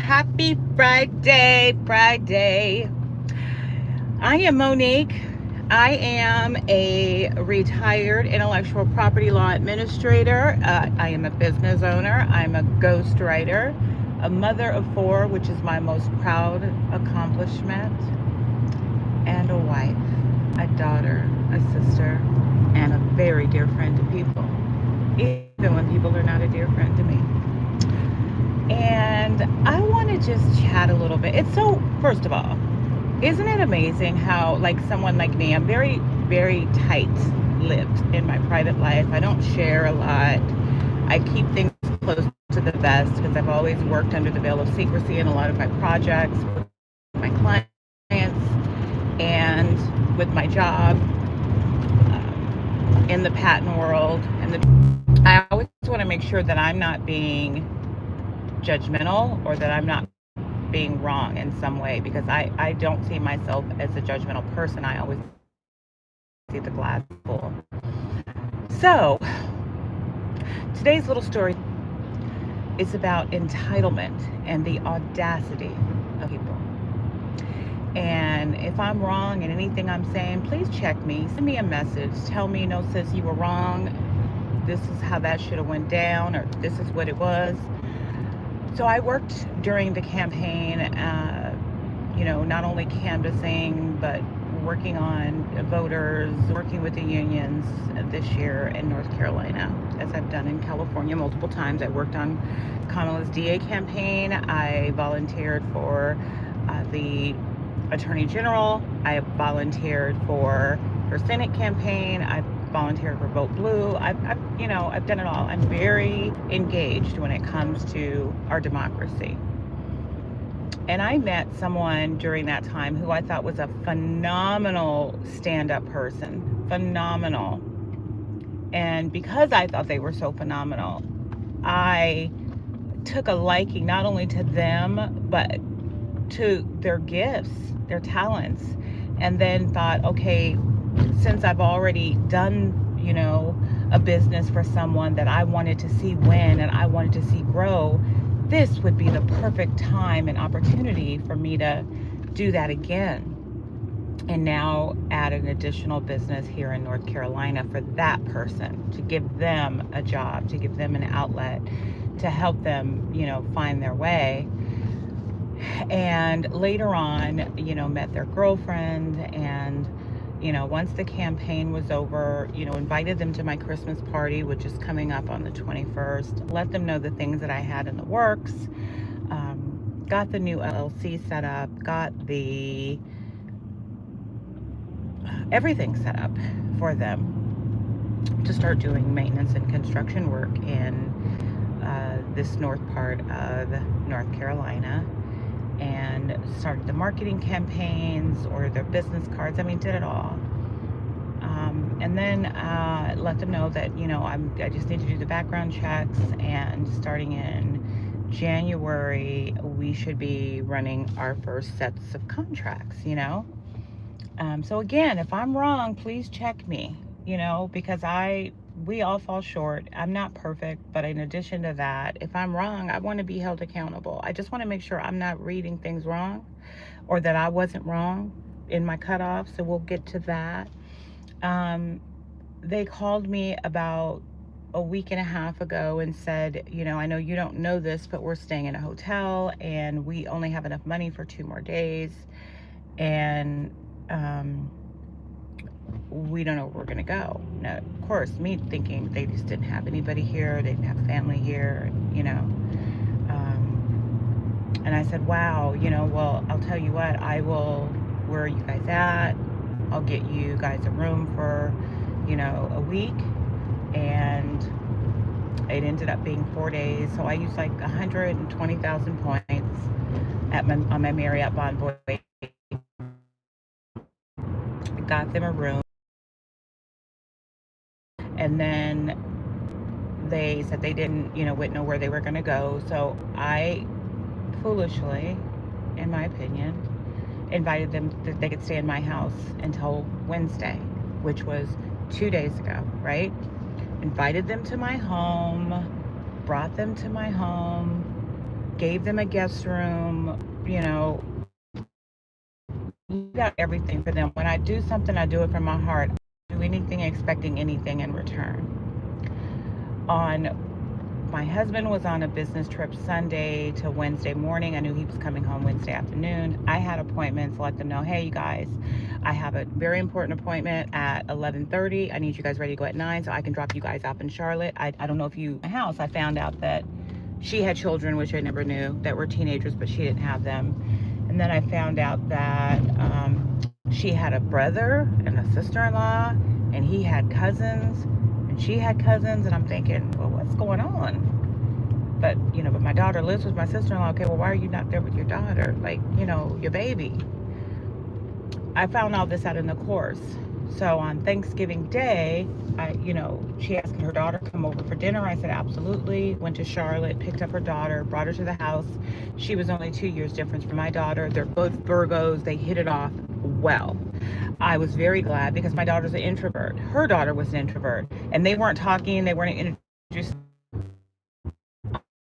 Happy Friday. I am Monique. I am a retired intellectual property law administrator. I am a business owner. I'm a ghostwriter, a mother of four, which is my most proud accomplishment, and a wife, a daughter, a sister, and a very dear friend to people, even when people are not a dear friend to me. And I want to just chat a little bit. It's so, first of all, isn't it amazing how, like, someone like me, I'm very, very tight lipped in my private life. I don't share a lot. I keep things close to the vest because I've always worked under the veil of secrecy in a lot of my projects with my clients and with my job in the patent world. I always want to make sure that I'm not being judgmental or that I'm not being wrong in some way because I don't see myself as a judgmental person. I always see the glass full. So, today's little story is about entitlement and the audacity of people. And if I'm wrong in anything I'm saying, please check me. Send me a message. Tell me, no, sis, you were wrong. This is how that should have went down, or this is what it was. So I worked during the campaign, not only canvassing, but working on voters, working with the unions this year in North Carolina, as I've done in California multiple times. I worked on Kamala's DA campaign. I volunteered for the Attorney General. I volunteered for her Senate campaign. I volunteered for Vote Blue. I've done it all. I'm very engaged when it comes to our democracy. And I met someone during that time who I thought was a phenomenal stand-up person. Phenomenal. And because I thought they were so phenomenal, I took a liking not only to them, but to their gifts, their talents. And then thought, okay, since I've already done, a business for someone that I wanted to see win and I wanted to see grow, this would be the perfect time and opportunity for me to do that again. And now add an additional business here in North Carolina for that person, to give them a job, to give them an outlet, to help them, find their way. And later on, met their girlfriend, and once the campaign was over, invited them to my Christmas party, which is coming up on the 21st, let them know the things that I had in the works, got the new LLC set up, got the everything set up for them to start doing maintenance and construction work in this north part of North Carolina, and started the marketing campaigns, ordered their business cards. I mean, did it all. And then let them know that, I just need to do the background checks, and starting in January, we should be running our first sets of contracts, So again, if I'm wrong, please check me, because we all fall short. I'm not perfect, but in addition to that, if I'm wrong, I want to be held accountable. I just want to make sure I'm not reading things wrong, or that I wasn't wrong in my cutoff. So we'll get to that. They called me about a week and a half ago and said, I know you don't know this, but we're staying in a hotel and we only have enough money for 2 more days. And we don't know where we're going to go. Now, of course, me thinking they just didn't have anybody here, they didn't have family here, and I said, wow, well, I'll tell you what, where are you guys at? I'll get you guys a room for, a week. And it ended up being 4 days. So I used like 120,000 points on my Marriott Bonvoy. Got them a room. And then they said they wouldn't know where they were going to go. So I foolishly, in my opinion, invited them that they could stay in my house until Wednesday, which was 2 days ago, right? Invited them to my home, brought them to my home, gave them a guest room, you know, got everything for them. When I do something, I do it from my heart. I don't do anything expecting anything in return. My husband was on a business trip Sunday to Wednesday morning. I knew he was coming home Wednesday afternoon. I had appointments, let them know, hey, you guys, I have a very important appointment at 11:30. I need you guys ready to go at 9 so I can drop you guys off in Charlotte. I don't know if you, my house, I found out that she had children, which I never knew, that were teenagers, but she didn't have them. And then I found out that she had a brother and a sister-in-law, and he had cousins, and she had cousins, and I'm thinking, well, what's going on? But, you know, but my daughter lives with my sister-in-law. Okay, well, why are you not there with your daughter? Like, you know, your baby. I found all this out in the course. So on Thanksgiving Day, she asked her daughter to come over for dinner. I said, absolutely. Went to Charlotte, picked up her daughter, brought her to the house. She was only 2 years difference from my daughter. They're both Virgos. They hit it off well. I was very glad because my daughter's an introvert. Her daughter was an introvert. And they weren't talking. They weren't introduced.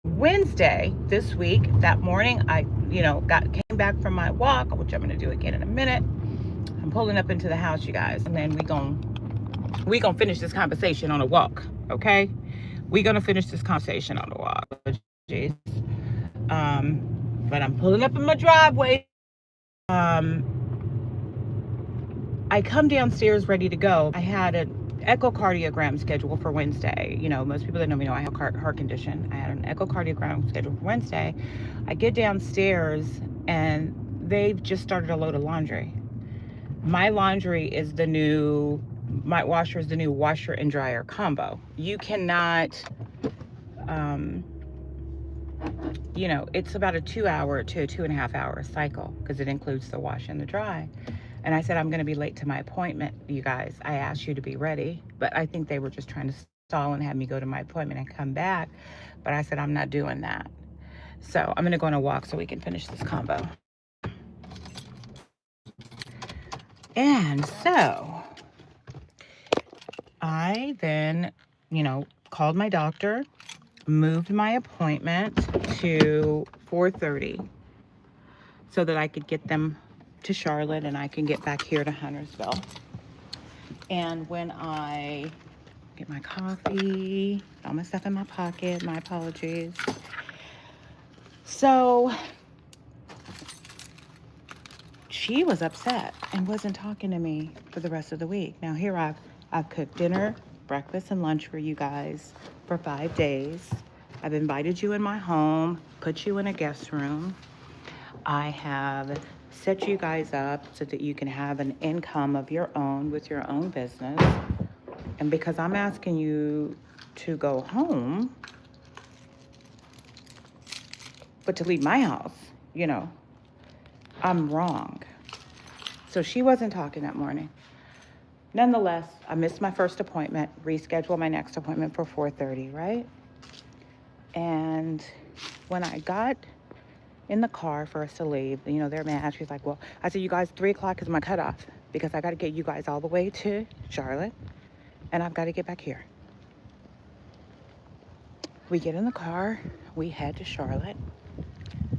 Wednesday this week, that morning, I came back from my walk, which I'm going to do again in a minute. I'm pulling up into the house, you guys, and then we gonna finish this conversation on a walk, okay? We gonna finish this conversation on a walk. Jeez. But I'm pulling up in my driveway. I come downstairs ready to go. I had an echocardiogram scheduled for Wednesday. You know, most people that know me know I have a heart condition. I had an echocardiogram scheduled for Wednesday. I get downstairs and they've just started a load of laundry. My laundry is my washer is the new washer and dryer combo. You cannot, it's about a 2 hour to 2.5 hour cycle because it includes the wash and the dry. And I said, I'm going to be late to my appointment, you guys. I asked you to be ready, but I think they were just trying to stall and have me go to my appointment and come back. But I said, I'm not doing that. So I'm going to go on a walk so we can finish this combo. And so I then, called my doctor, moved my appointment to 4:30 so that I could get them to Charlotte and I can get back here to Huntersville. And when I get my coffee, all my stuff in my pocket, my apologies. So she was upset and wasn't talking to me for the rest of the week. Now here I've cooked dinner, breakfast, and lunch for you guys for 5 days. I've invited you in my home, put you in a guest room. I have set you guys up so that you can have an income of your own with your own business. And because I'm asking you to go home, but to leave my house, I'm wrong. So she wasn't talking that morning. Nonetheless, I missed my first appointment, rescheduled my next appointment for 4:30, right? And when I got in the car for us to leave, they're mad. She's like, well, I said, you guys, 3 o'clock is my cutoff because I got to get you guys all the way to Charlotte and I've got to get back here. We get in the car, we head to Charlotte.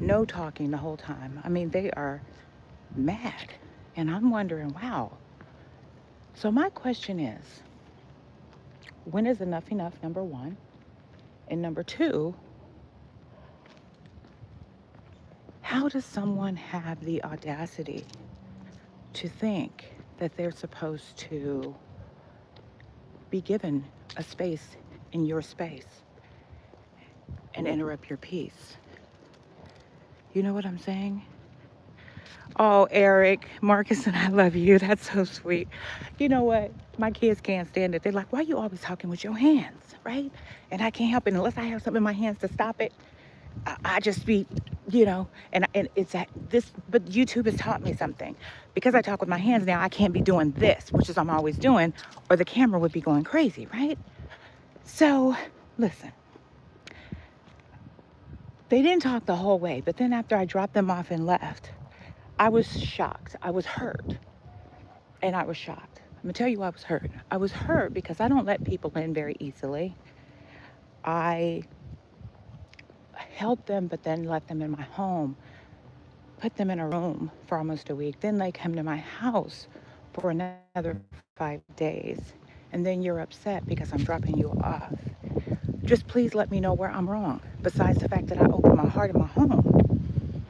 No talking the whole time. I mean, they are mad. And I'm wondering, wow. So my question is, when is enough, number one? And number two, how does someone have the audacity to think that they're supposed to be given a space in your space and interrupt your peace? You know what I'm saying? Oh, Eric, Marcus, and I love you. That's so sweet. You know what? My kids can't stand it. They're like, why are you always talking with your hands, right? And I can't help it unless I have something in my hands to stop it. I just be, and it's this, but YouTube has taught me something. Because I talk with my hands now, I can't be doing this, which is I'm always doing, or the camera would be going crazy, right? So, listen. They didn't talk the whole way, but then after I dropped them off and left, I was shocked. I was hurt. And I was shocked. I'm going to tell you why I was hurt. I was hurt because I don't let people in very easily. I help them, but then let them in my home, put them in a room for almost a week. Then they come to my house for another 5 days. And then you're upset because I'm dropping you off. Just please let me know where I'm wrong, besides the fact that I opened my heart in my home.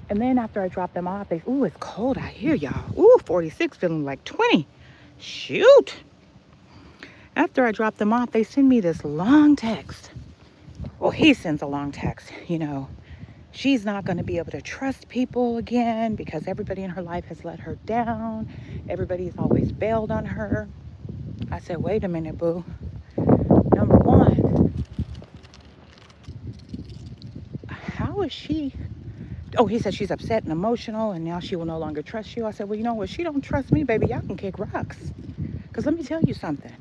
And then after I drop them off, ooh, it's cold out here, y'all. Ooh, 46, feeling like 20. Shoot. After I drop them off, they send me this long text. Well, he sends a long text, she's not going to be able to trust people again because everybody in her life has let her down. Everybody's always bailed on her. I said, wait a minute, boo. Number one, how is she? Oh, he said she's upset and emotional and now she will no longer trust you. I said, well, you know what? She don't trust me, baby. Y'all can kick rocks. Because let me tell you something.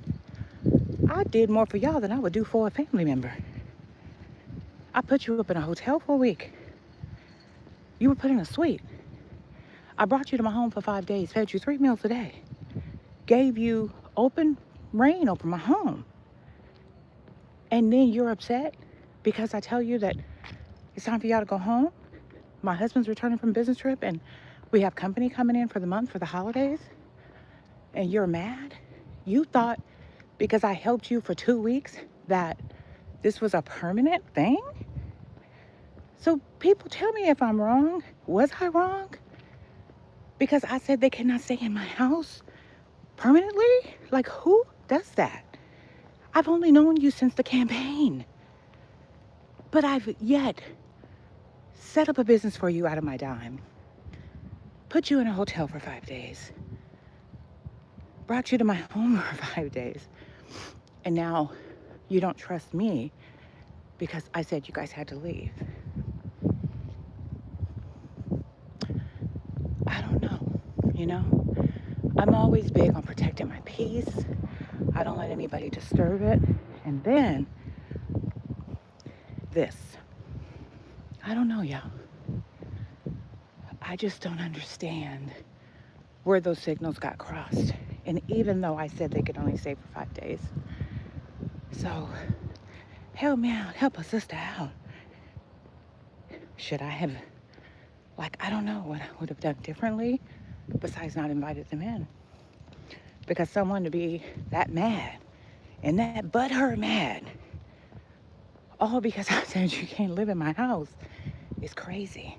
I did more for y'all than I would do for a family member. I put you up in a hotel for a week. You were put in a suite. I brought you to my home for 5 days, fed you 3 meals a day, gave you open reign over my home. And then you're upset because I tell you that it's time for y'all to go home. My husband's returning from a business trip and we have company coming in for the month for the holidays. And you're mad? You thought because I helped you for 2 weeks that this was a permanent thing? So people tell me if I'm wrong. Was I wrong? Because I said they cannot stay in my house permanently? Like, who does that? I've only known you since the campaign. But I've yet set up a business for you out of my dime. Put you in a hotel for 5 days. Brought you to my home for 5 days. And now you don't trust me because I said you guys had to leave. I don't know, I'm always big on protecting my peace. I don't let anybody disturb it. And then this. I don't know, y'all. I just don't understand where those signals got crossed. And even though I said they could only stay for 5 days. So, help me out. Help a sister out. Should I have, I don't know what I would have done differently besides not invited them in. Because someone to be that mad and that butthurt mad, all because I said you can't live in my house, is crazy.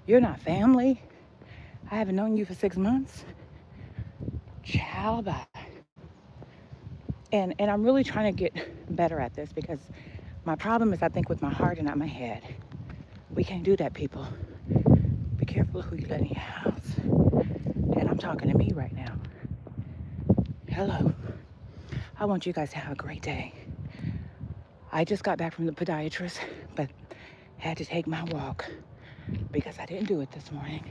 You're not family. I haven't known you for 6 months. Ciao, bye. And I'm really trying to get better at this because my problem is I think with my heart and not my head. We can't do that, people. Be careful of who you let in your house. And I'm talking to me right now. Hello. I want you guys to have a great day. I just got back from the podiatrist, but had to take my walk because I didn't do it this morning.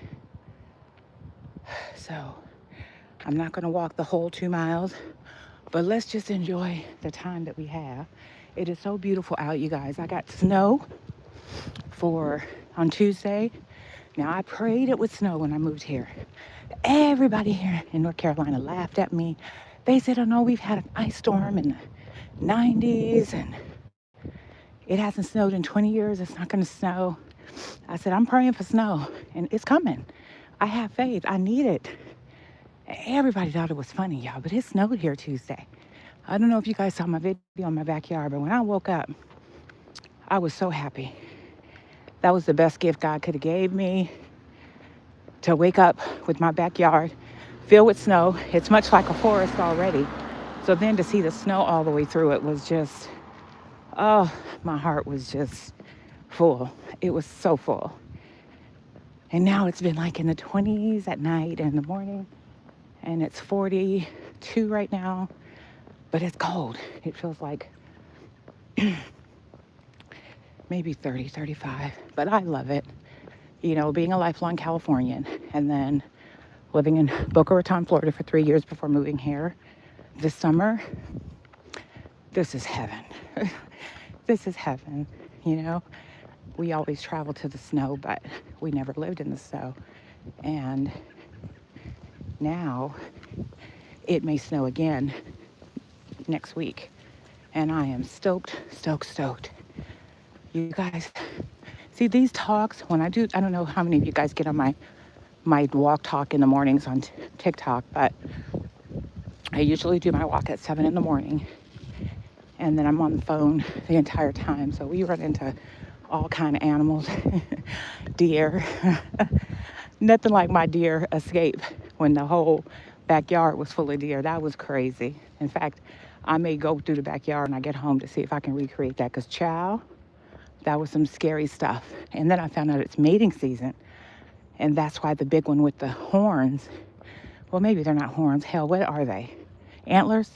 So I'm not going to walk the whole 2 miles, but let's just enjoy the time that we have. It is so beautiful out, you guys. I got snow on Tuesday. Now, I prayed it would snow when I moved here. Everybody here in North Carolina laughed at me. They said, oh no, we've had an ice storm in the 90s and it hasn't snowed in 20 years. It's not going to snow. I said, I'm praying for snow and it's coming. I have faith. I need it. Everybody thought it was funny, y'all, but it snowed here Tuesday. I don't know if you guys saw my video in my backyard, but when I woke up, I was so happy. That was the best gift God could have gave me, to wake up with my backyard filled with snow. It's much like a forest already. So then to see the snow all the way through it was just, oh, my heart was just full. It was so full. And now it's been like in the 20s at night and in the morning. And it's 42 right now. But it's cold. It feels like maybe 30, 35. But I love it. Being a lifelong Californian and then living in Boca Raton, Florida for 3 years before moving here this summer. This is heaven. This is heaven, We always travel to the snow, but we never lived in the snow. And now it may snow again next week. And I am stoked, stoked, stoked. You guys, see these talks when I do, I don't know how many of you guys get on my walk talk in the mornings on TikTok, but I usually do my walk at 7 in the morning, and then I'm on the phone the entire time. So we run into all kind of animals, deer. Nothing like my deer escape when the whole backyard was full of deer. That was crazy. In fact, I may go through the backyard when I get home to see if I can recreate that, because chow, that was some scary stuff. And then I found out it's mating season, and that's why the big one with the horns, well, maybe they're not horns. Hell, what are they? Antlers?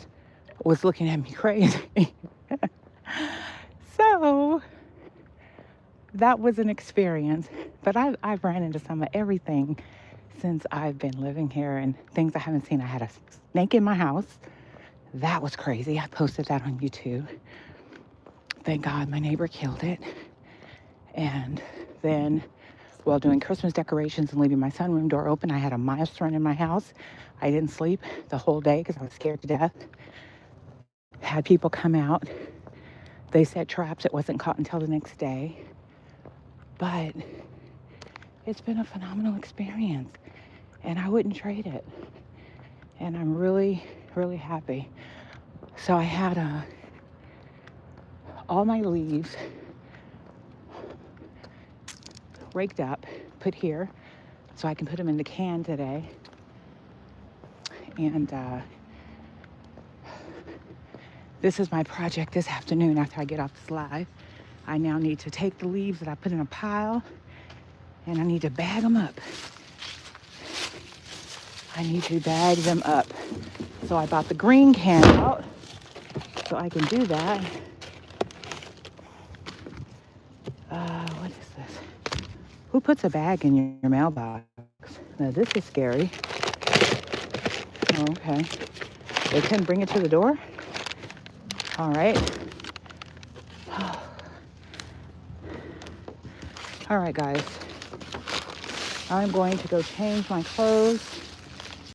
Was looking at me crazy. So that was an experience. But I've ran into some of everything since I've been living here, and things I haven't seen. I had a snake in my house. That was crazy. I posted that on YouTube. Thank God my neighbor killed it. And then while doing Christmas decorations and leaving my sunroom door open, I had a mice run in my house. I didn't sleep the whole day because I was scared to death. Had people come out. They set traps. It wasn't caught until the next day. But it's been a phenomenal experience, and I wouldn't trade it. And I'm really, really happy. So I had all my leaves raked up, put here, so I can put them in the can today. And this is my project this afternoon after I get off this live. I now need to take the leaves that I put in a pile, and I need to bag them up. I need to bag them up. So I bought the green can out so I can do that. What is this? Who puts a bag in your mailbox? Now this is scary. Oh, okay. They couldn't bring it to the door? All right. All right, guys. I'm going to go change my clothes